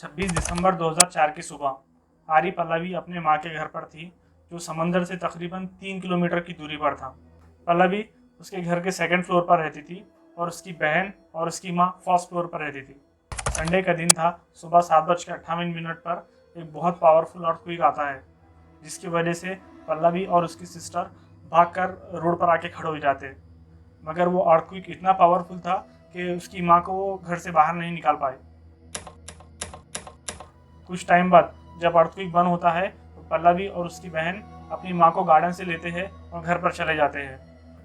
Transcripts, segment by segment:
26 दिसंबर 2004 की सुबह आरी पल्लवी अपने माँ के घर पर थी, जो समंदर से तकरीबन 3 किलोमीटर की दूरी पर था। पल्लवी उसके घर के सेकंड फ्लोर पर रहती थी और उसकी बहन और उसकी माँ फर्स्ट फ्लोर पर रहती थी। संडे का दिन था। सुबह 7:58 पर एक बहुत पावरफुल अर्थक्वेक आता है, जिसकी वजह से पल्लवी और उसकी सिस्टर भागकर रोड पर आके खड़े हो जाते हैं। मगर वो अर्थक्वेक इतना पावरफुल था कि उसकी माँ को वो घर से बाहर नहीं निकाल पाए। कुछ टाइम बाद जब अर्थक्वेक बंद होता है तो पल्लवी और उसकी बहन अपनी माँ को गार्डन से लेते हैं और घर पर चले जाते हैं।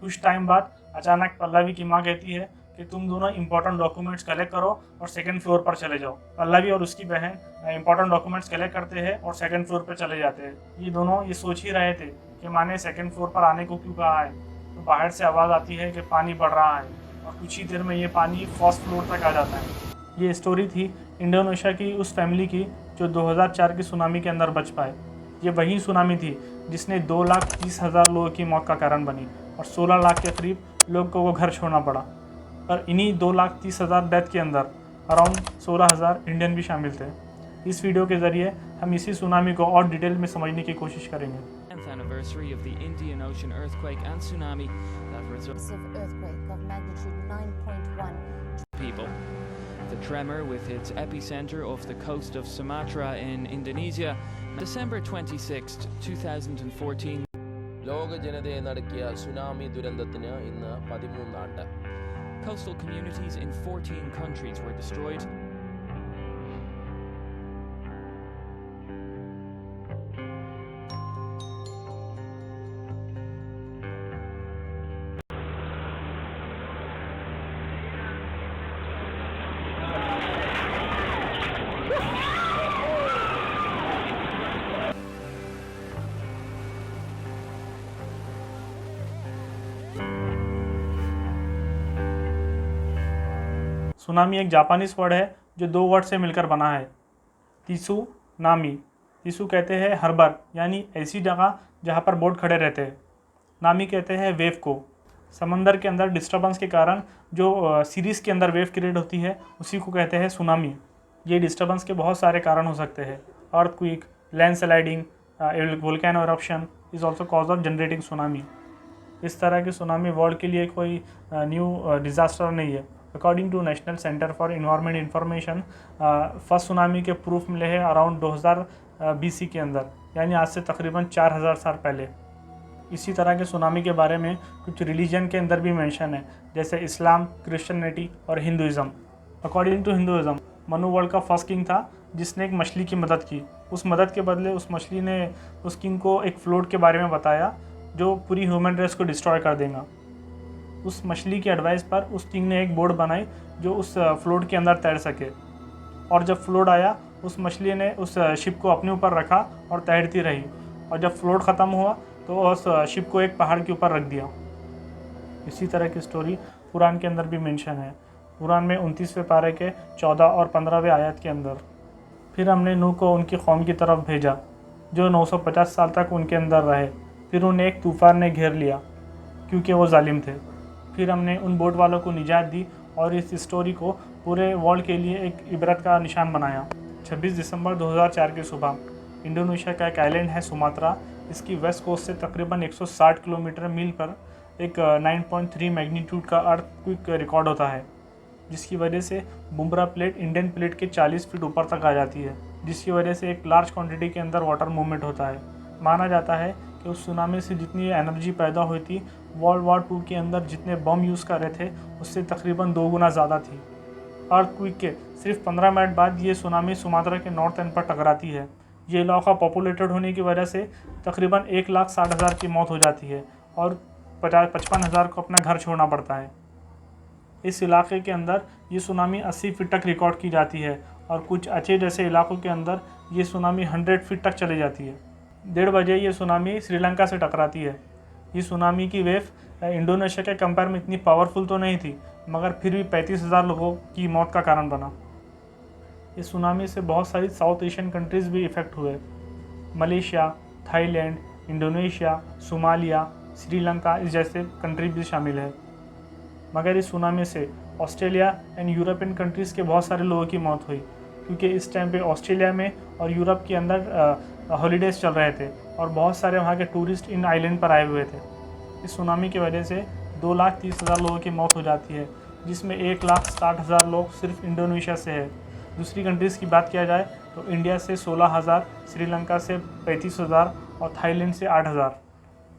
कुछ टाइम बाद अचानक पल्लवी की माँ कहती है कि तुम दोनों इंपॉर्टेंट डॉक्यूमेंट्स कलेक्ट करो और सेकंड फ्लोर पर चले जाओ। पल्लवी और उसकी बहन इंपॉर्टेंट डॉक्यूमेंट्स कलेक्ट करते हैं और सेकंड फ्लोर पर चले जाते हैं। ये दोनों ये सोच ही रहे थे कि माँ ने सेकंड फ्लोर पर आने को क्यों कहा है। तो बाहर से आवाज़ आती है कि पानी बढ़ रहा है और कुछ ही देर में ये पानी फर्स्ट फ्लोर तक आ जाता है। ये स्टोरी थी इंडोनेशिया की उस फैमिली की जो 2004 की सुनामी के अंदर बच पाए। ये वही सुनामी थी जिसने 2,30,000 लोगों की मौत का कारण बनी और 16 लाख के करीब लोगों को घर छोड़ना पड़ा। और इन्हीं 2,30,000 डेथ के अंदर अराउंड 16,000 इंडियन भी शामिल थे। इस वीडियो के ज़रिए हम इसी सुनामी को और डिटेल में समझने की कोशिश करेंगे। 10th anniversary of the Indian Ocean earthquake and tsunami that resulted earthquake of magnitude 9.1. people. The tremor, with its epicenter off the coast of Sumatra in Indonesia, December 26, 2014. ലോക ജനതയെ നടുക്കിയ സുനാമി ദുരന്തത്തിന് ഇന്ന് 13 ആണ്ട്. Coastal communities in 14 countries were destroyed. Tsunami एक Japanese word है जो 2 word से मिलकर बना है। तीसु नामी। तीसु कहते हैं हर्बर, यानी ऐसी जगह जहाँ पर बोट खड़े रहते हैं। नामी कहते हैं वेव को। समंदर के अंदर डिस्टर्बेंस के कारण जो सीरीज़ के अंदर वेव क्रिएट होती है उसी को कहते हैं सुनामी। ये डिस्टर्बेंस के बहुत सारे कारण हो सकते हैं। Earthquake, landsliding, volcano eruption is also cause of generating tsunami. इस तरह की सुनामी वर्ल्ड के लिए कोई न्यू डिज़ास्टर नहीं है। According to national centre for environment information, first tsunami के प्रूफ मिले हैं अराउंड 2000 BC के अंदर, यानी आज से तकरीबन 4000 साल पहले। इसी तरह के सुनामी के बारे में कुछ रिलीजन के अंदर भी मेंशन है, जैसे इस्लाम, क्रिश्चियनिटी और Hinduism. According to Hinduism, Manu world का फर्स्ट किंग था जिसने एक मछली की मदद की। उस मदद के बदले उस मछली ने उस किंग को एक फ्लोट के बारे में बताया जो पूरी ह्यूमन रेस को डिस्ट्रॉय कर देगा। उस मछली की एडवाइस पर उस किंग ने एक बोट बनाई जो उस फ्लोट के अंदर तैर सके। और जब फ्लोट आया उस मछली ने उस शिप को अपने ऊपर रखा और तैरती रही, और जब फ्लोट ख़त्म हुआ तो उस शिप को एक पहाड़ के ऊपर रख दिया। इसी तरह की स्टोरी कुरान के अंदर भी मेंशन है। कुरान में 29वें पारे के 14 और 15वें आयत के अंदर, फिर हमने नूह को उनकी कौम की तरफ भेजा जो 950 साल तक उनके अंदर रहे। फिर उन्हें एक तूफ़ान ने घेर लिया क्योंकि वो जालिम थे। फिर हमने उन बोट वालों को निजात दी और इस स्टोरी को पूरे वर्ल्ड के लिए एक इबरत का निशान बनाया। 26 दिसंबर 2004 की सुबह इंडोनेशिया का एक आइलैंड है सुमात्रा। इसकी वेस्ट कोस्ट से तकरीबन 160 किलोमीटर मील पर एक 9.3 मैग्नीट्यूड का अर्थक्वेक रिकॉर्ड होता है, जिसकी वजह से बुमरा प्लेट इंडियन प्लेट के 40 फीट ऊपर तक आ जाती है, जिसकी वजह से एक लार्ज क्वांटिटी के अंदर वाटर मूवमेंट होता है। माना जाता है कि उस सुनामी से जितनी एनर्जी पैदा हुई थी वर्ल्ड वॉर 2 के अंदर जितने बम यूज़ कर रहे थे उससे तकरीबन 2 गुना ज़्यादा थी। अर्थक्वेक के सिर्फ 15 मिनट बाद ये सुनामी सुमात्रा के नॉर्थ एंड पर टकराती है। ये इलाका पॉपुलेटेड होने की वजह से तकरीबन 1,60,000 की मौत हो जाती है और 55,000 को अपना घर छोड़ना पड़ता है। इस इलाके के अंदर ये सुनामी 80 फीट तक रिकॉर्ड की जाती है और कुछ अच्छे जैसे इलाकों के अंदर ये सुनामी 100 फीट तक चली जाती है। 1:30 बजे ये सुनामी श्रीलंका से टकराती है। ये सुनामी की वेव इंडोनेशिया के कंपेयर में इतनी पावरफुल तो नहीं थी, मगर फिर भी 35,000 लोगों की मौत का कारण बना। इस सुनामी से बहुत सारी साउथ एशियन कंट्रीज़ भी इफ़ेक्ट हुए। Malaysia, Thailand, Indonesia, Somalia, Sri Lanka इस जैसे कंट्री भी शामिल है। मगर इस सुनामी से ऑस्ट्रेलिया एंड यूरोपियन कंट्रीज़ के बहुत सारे लोगों की मौत हुई। क्योंकि इस टाइम पे ऑस्ट्रेलिया में और यूरोप के अंदर हॉलीडेज़ चल रहे थे और बहुत सारे वहाँ के टूरिस्ट इन आइलैंड पर आए हुए थे। इस सुनामी की वजह से 2,30,000 लोगों की मौत हो जाती है, जिसमें 1,60,000 लोग सिर्फ इंडोनेशिया से है। दूसरी कंट्रीज़ की बात किया जाए तो इंडिया से 16,000, श्रीलंका से 35,000 और थाईलैंड से 8,000।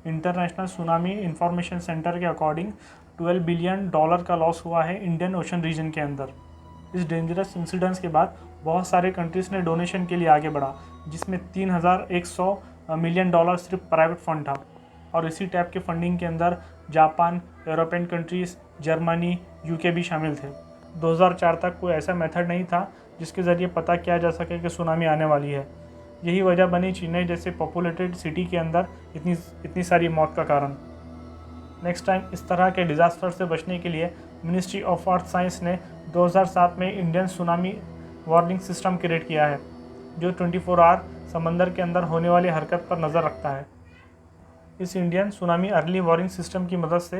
इंटरनेशनल सुनामी इंफॉर्मेशन सेंटर के अकॉर्डिंग $12 बिलियन का लॉस हुआ है इंडियन ओशन रीजन के अंदर। इस डेंजरस इंसिडेंट्स के बाद बहुत सारे कंट्रीज़ ने डोनेशन के लिए आगे बढ़ा, जिसमें $3,100 मिलियन सिर्फ प्राइवेट फंड था। और इसी टाइप के फंडिंग के अंदर Japan, European countries, Germany, UK भी शामिल थे। 2004 तक कोई ऐसा मेथड नहीं था जिसके ज़रिए पता किया जा सके कि सुनामी आने वाली है। यही वजह बनी चेन्नई जैसे पॉपुलेटेड सिटी के अंदर इतनी सारी मौत का कारण। नेक्स्ट टाइम इस तरह के डिज़ास्टर से बचने के लिए मिनिस्ट्री ऑफ अर्थ साइंस ने 2007 में Indian tsunami warning system create किया है, जो 24 आवर समंदर के अंदर होने वाली हरकत पर नज़र रखता है। इस Indian tsunami early warning system की मदद से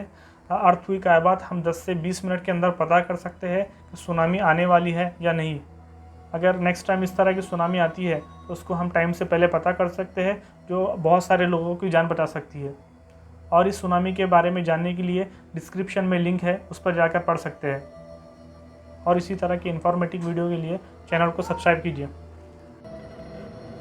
अर्थक्वेक आए बाद हम 10 से 20 मिनट के अंदर पता कर सकते हैं कि सुनामी आने वाली है या नहीं। अगर नेक्स्ट टाइम इस तरह की सुनामी आती है तो उसको हम टाइम से पहले पता कर सकते हैं, जो बहुत सारे लोगों की जान बचा सकती है। और इस सुनामी के बारे में जानने के लिए डिस्क्रिप्शन में लिंक है, उस पर जाकर पढ़ सकते हैं। और इसी तरह की इन्फॉर्मेटिव वीडियो के लिए चैनल को सब्सक्राइब कीजिए।